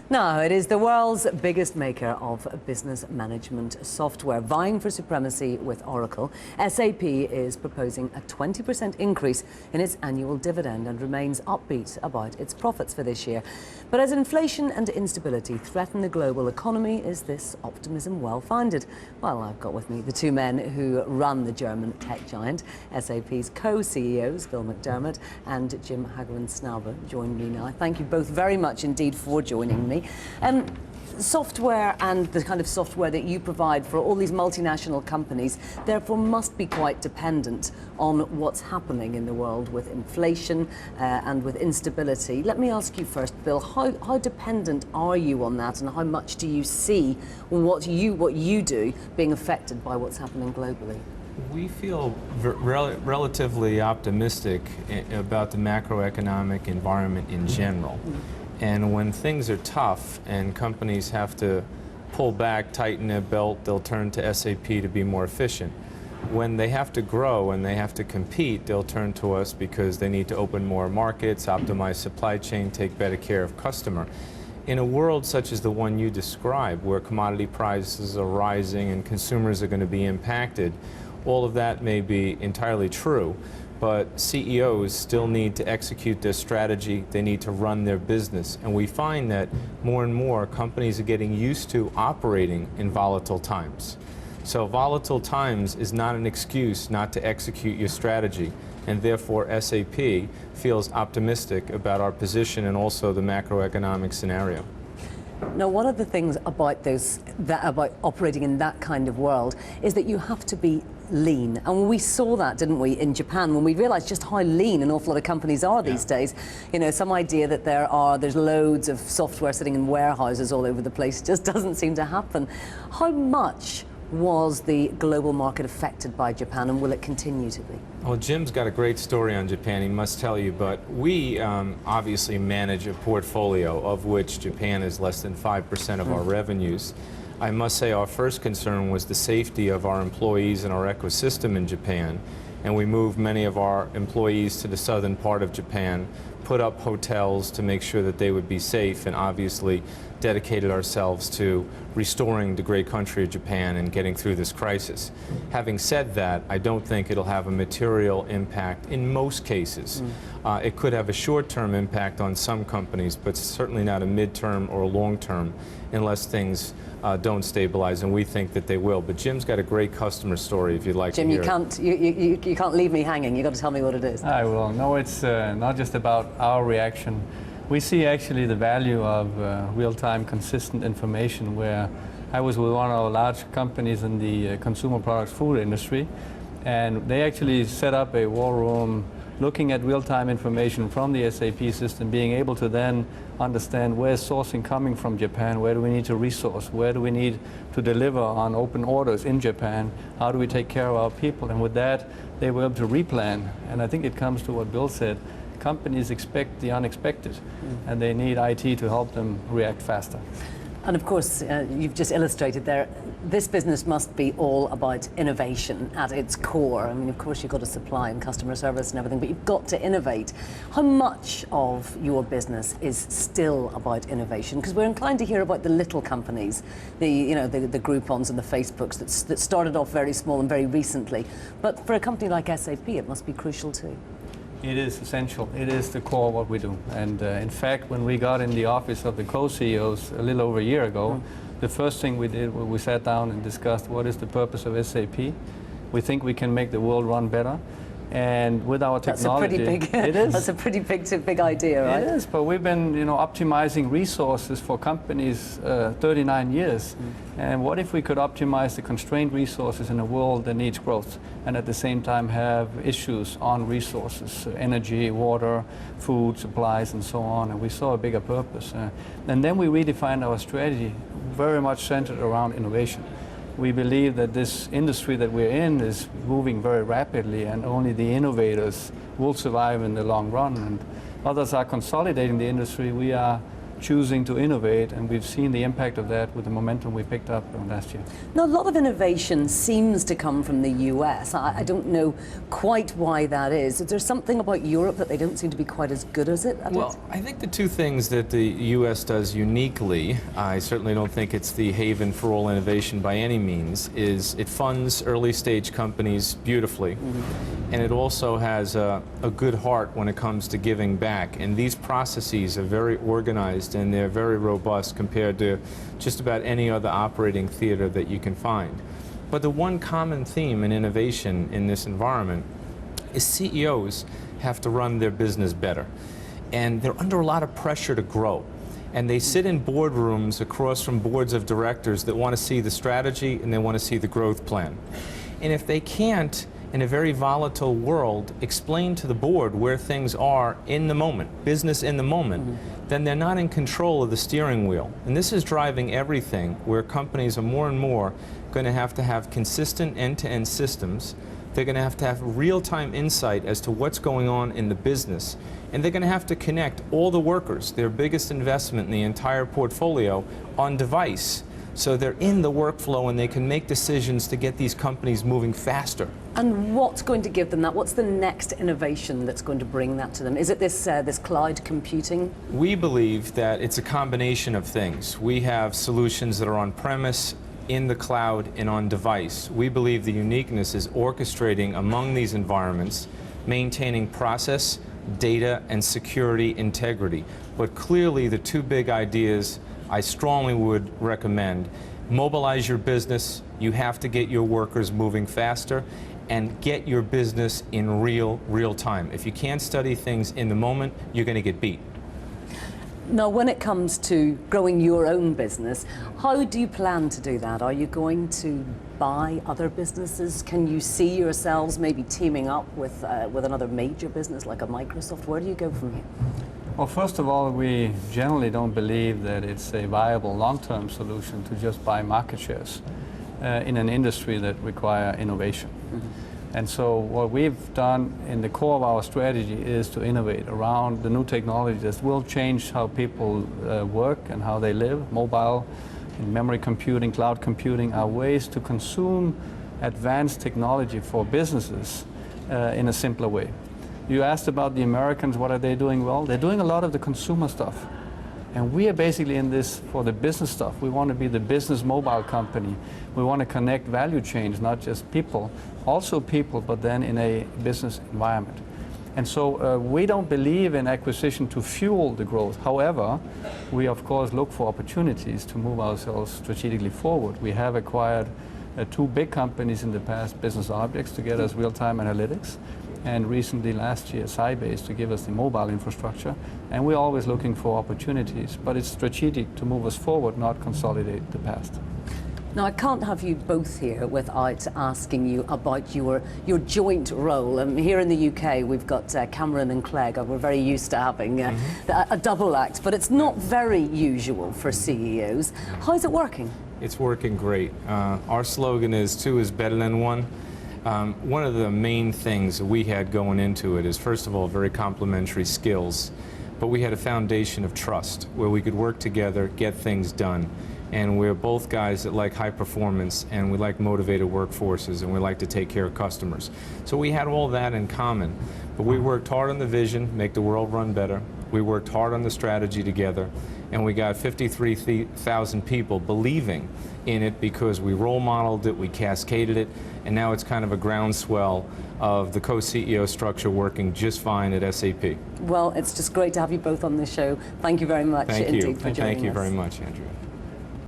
Now, it is the world's biggest maker of business management software, vying for supremacy with Oracle. SAP is proposing a 20% increase in its annual dividend and remains upbeat about its profits for this year. But as inflation and instability threaten the global economy, is this optimism well-founded? Well, I've got with me the two men who run the German tech giant. SAP's co-CEOs, Bill McDermott and Jim Hagemann join me now. Thank you both very much indeed for joining me. Software and the kind of software that you provide for all these multinational companies therefore must be quite dependent on what's happening in the world with inflation and with instability. Let me ask you first, Bill, how dependent are you on that, and how much do you see what you do being affected by what's happening globally? We feel relatively optimistic about the macroeconomic environment in general. And when things are tough and companies have to pull back, tighten their belt, they'll turn to SAP to be more efficient. When they have to grow and they have to compete, they'll turn to us because they need to open more markets, optimize supply chain, take better care of customer. In a world such as the one you described, where commodity prices are rising and consumers are going to be impacted, all of that may be entirely true. But CEOs still need to execute their strategy, they need to run their business. And we find that more and more companies are getting used to operating in volatile times. So volatile times is not an excuse not to execute your strategy. And therefore SAP feels optimistic about our position and also the macroeconomic scenario. Now, one of the things about about operating in that kind of world is that you have to be lean. And we saw that, didn't we, in Japan, when we realized just how lean an awful lot of companies are these days. You know, some idea that there's loads of software sitting in warehouses all over the place just doesn't seem to happen. How much was the global market affected by Japan, and will it continue to be? Well, Jim's got a great story on Japan, he must tell you, but we obviously manage a portfolio of which Japan is less than 5% of our revenues. I must say our first concern was the safety of our employees and our ecosystem in Japan, and we moved many of our employees to the southern part of Japan, put up hotels to make sure that they would be safe, and obviously dedicated ourselves to restoring the great country of Japan and getting through this crisis. Having said that, I don't think it'll have a material impact in most cases. It could have a short-term impact on some companies, but certainly not a mid-term or a long-term unless things don't stabilize, and we think that they will. But Jim's got a great customer story if you'd like to hear it. Jim, you can't leave me hanging. You've got to tell me what it is. I will. No, it's not just about our reaction. We see actually the value of real-time consistent information, where I was with one of our large companies in the consumer products food industry, and they actually set up a war room looking at real-time information from the SAP system, being able to then understand where's sourcing coming from Japan, where do we need to resource, where do we need to deliver on open orders in Japan, how do we take care of our people, and with that they were able to replan. And I think it comes to what Bill said, companies expect the unexpected, and they need IT to help them react faster. And of course, you've just illustrated there, this business must be all about innovation at its core. I mean, of course, you've got to supply and customer service and everything, but you've got to innovate. How much of your business is still about innovation? Because we're inclined to hear about the little companies, the Groupons and the Facebooks that started off very small and very recently. But for a company like SAP, it must be crucial too. It is essential. It is the core of what we do. And in fact, when we got in the office of the co-CEOs a little over a year ago, the first thing we did was we sat down and discussed what is the purpose of SAP. We think we can make the world run better. And with our technology, that's a pretty big idea, right? It is, but we've been, optimizing resources for companies 39 years. And what if we could optimize the constrained resources in a world that needs growth, and at the same time have issues on resources, energy, water, food, supplies, and so on. And we saw a bigger purpose. And then we redefined our strategy, very much centered around innovation. We believe that this industry that we're in is moving very rapidly, and only the innovators will survive in the long run. And others are consolidating the industry. We are choosing to innovate, and we've seen the impact of that with the momentum we picked up last year. Now, a lot of innovation seems to come from the US. I don't know quite why that is. Is there something about Europe that they don't seem to be quite as good as it? Well, I think the two things that the US does uniquely, I certainly don't think it's the haven for all innovation by any means, is it funds early stage companies beautifully, and it also has a good heart when it comes to giving back. And these processes are very organized and they're very robust compared to just about any other operating theater that you can find. But the one common theme in innovation in this environment is CEOs have to run their business better. And they're under a lot of pressure to grow. And they sit in boardrooms across from boards of directors that want to see the strategy and they want to see the growth plan. And if they can't, in a very volatile world, explain to the board where things are in the moment, business in the moment, then they're not in control of the steering wheel. And this is driving everything where companies are more and more going to have consistent end-to-end systems. They're going to have real-time insight as to what's going on in the business. And they're going to have to connect all the workers, their biggest investment in the entire portfolio, on device. So they're in the workflow and they can make decisions to get these companies moving faster. And what's going to give them that? What's the next innovation that's going to bring that to them? Is it this cloud computing? We believe that it's a combination of things. We have solutions that are on-premise, in the cloud, and on device. We believe the uniqueness is orchestrating among these environments, maintaining process, data, and security integrity. But clearly the two big ideas I strongly would recommend: mobilize your business. You have to get your workers moving faster and get your business in real time. If you can't study things in the moment, you're going to get beat. Now, when it comes to growing your own business, how do you plan to do that? Are you going to buy other businesses? Can you see yourselves maybe teaming up with another major business like a Microsoft? Where do you go from here? Well, first of all, we generally don't believe that it's a viable long-term solution to just buy market shares in an industry that require innovation. And so what we've done in the core of our strategy is to innovate around the new technologies that will change how people work and how they live. Mobile, memory computing, cloud computing are ways to consume advanced technology for businesses in a simpler way. You asked about the Americans, what are they doing well? They're doing a lot of the consumer stuff. And we are basically in this for the business stuff. We want to be the business mobile company. We want to connect value chains, not just people, also people, but then in a business environment. And so we don't believe in acquisition to fuel the growth. However, we of course look for opportunities to move ourselves strategically forward. We have acquired two big companies in the past, Business Objects, to get us real-time analytics, and recently last year Sybase to give us the mobile infrastructure. And we're always looking for opportunities, but it's strategic to move us forward, not consolidate the past. Now, I can't have you both here without asking you about your joint role. Here in the UK, we've got Cameron and Clegg. We're very used to having a double act, but it's not very usual for CEOs. How's it working? It's working great. Our slogan is two is better than one. One of the main things that we had going into it is, first of all, very complementary skills, but we had a foundation of trust where we could work together, get things done. And we're both guys that like high performance, and we like motivated workforces, and we like to take care of customers. So we had all that in common. But we worked hard on the vision, make the world run better. We worked hard on the strategy together, and we got 53,000 people believing in it because we role modeled it, we cascaded it, and now it's kind of a groundswell of the co-CEO structure working just fine at SAP. Well, it's just great to have you both on the show. Thank you very much indeed for joining us. Thank you very much, Andrea.